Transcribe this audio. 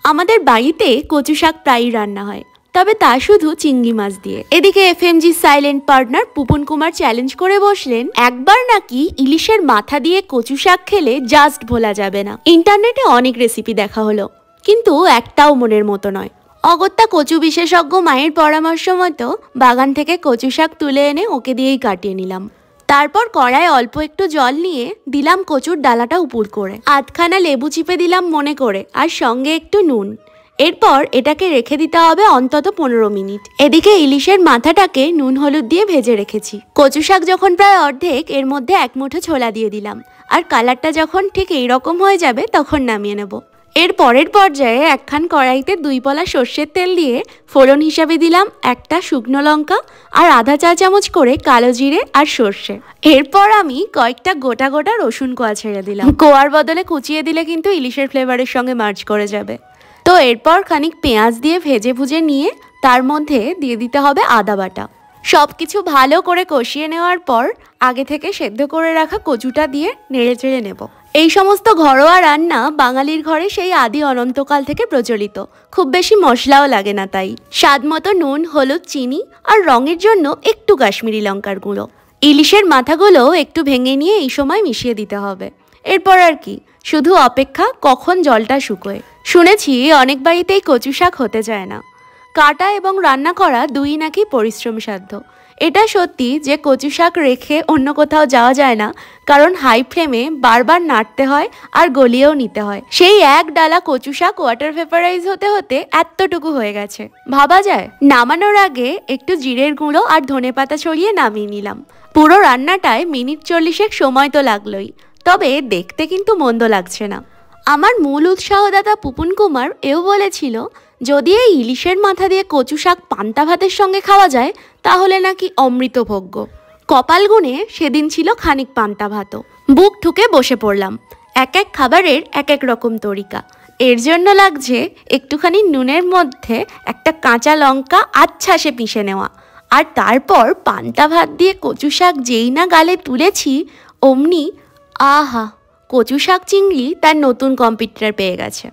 আমাদের বাড়িতে কচু শাক প্রায়ই রান্না হয়, তবে তা শুধু চিংড়ি মাছ দিয়ে। এদিকে FMG silent partner Pupan Kumar challenge করে বসলেন, একবার নাকি ইলিশের মাথা দিয়ে কচু শাক খেলে জাস্ট ভোলা যাবে না। ইন্টারনেটে অনেক রেসিপি দেখা হলো, কিন্তু একটাও মনের মতো নয়। অগত্যা কচু বিশেষজ্ঞ মায়ের পরামর্শ মতো বাগান থেকে কচু শাক তুলে এনে ওকে দিয়েই কাটিয়ে নিলাম। তারপর কড়ায় অল্প একটু জল নিয়ে দিলাম কচুর ডালাটা উপুড় করে, আধখানা লেবু চিপে দিলাম মনে করে, আর সঙ্গে একটু নুন। এরপর এটাকে রেখে দিতে হবে অন্তত 15 মিনিট। এদিকে ইলিশের মাথাটাকে নুন হলুদ দিয়ে ভেজে রেখেছি। কচু শাক যখন প্রায় অর্ধেক, এর মধ্যে এক মুঠো ছোলা দিয়ে দিলাম, আর কালারটা যখন ঠিক এইরকম হয়ে যাবে তখন নামিয়ে নেব। এর পরের পর্যায়ে একখান কড়াইতে 2 পলা সর্ষের তেল দিয়ে ফোড়ন হিসাবে দিলাম একটা শুকনো লঙ্কা আর আধা চা চামচ করে কালো জিরে আর সর্ষে। এরপর আমি কয়েকটা গোটা গোটা রসুন কোয়া ছেড়ে দিলাম। কোয়ার বদলে কুচিয়ে দিলে কিন্তু ইলিশের ফ্লেভারের সঙ্গে মার্জ করে যাবে। তো এরপর খানিক পেঁয়াজ দিয়ে ভেজে ভুজে নিয়ে তার মধ্যে দিয়ে দিতে হবে আদা বাটা। সব কিছু ভালো করে কষিয়ে নেওয়ার পর আগে থেকে সেদ্ধ করে রাখা কচুটা দিয়ে নেড়ে চেড়ে নেব। এই সমস্ত ঘরোয়া রান্না বাঙালির ঘরে সেই আদি অনন্তকাল থেকে প্রচলিত, খুব বেশি মশলাও লাগে না। তাই স্বাদ মতো নুন, হলুদ, চিনি আর রঙের জন্য একটু কাশ্মীরি লঙ্কার গুঁড়ো। ইলিশের মাথাগুলো একটু ভেঙে নিয়ে এই সময় মিশিয়ে দিতে হবে। এরপর আর কি, শুধু অপেক্ষা কখন জলটা শুকোয়। শুনেছি অনেক বাড়িতেই কচু শাক হতে চায় না। কাটা এবং রান্না করা দুই নাকি পরিশ্রম সাধ্য। এটা সত্যি যে কচু শাক রেখে অন্য কোথাও যাওয়া যায় না, কারণ হাই ফ্লেমে বারবার নাড়তে হয় আর গলিয়েও নিতে হয়। সেই এক ডালা কচু শাক ওয়াটার ভেপারাইজ হতে হতে এতটুকু হয়ে গেছে। ভাবা যায়। নামানোর আগে একটু জিরের গুঁড়ো আর ধনেপাতা ছড়িয়ে নামিয়ে নিলাম। পুরো রান্নাটায় মিনিট 40 সময় তো লাগলোই, তবে দেখতে কিন্তু মন্দ লাগছে না। আমার মূল উৎসাহদাতা পুপন কুমার এও বলেছিল, যদি এই ইলিশের মাথা দিয়ে কচু শাক পান্তা ভাতের সঙ্গে খাওয়া যায় তাহলে নাকি অমৃতভোগ্য। কপাল গুনে সেদিন ছিল খানিক পান্তা ভাতও। বুক ঠুকে বসে পড়লাম। এক এক খাবারের এক এক রকম তরিকা। এর জন্য লাগছে একটুখানি নুনের মধ্যে একটা কাঁচা লঙ্কা আচ্ছাসে পিষে নেওয়া, আর তারপর পান্তা ভাত দিয়ে কচু শাক যেই না গালে তুলেছি অমনি আহা, কচু শাক চিংড়ি তার নতুন কম্পিটিটর পেয়ে গেছে।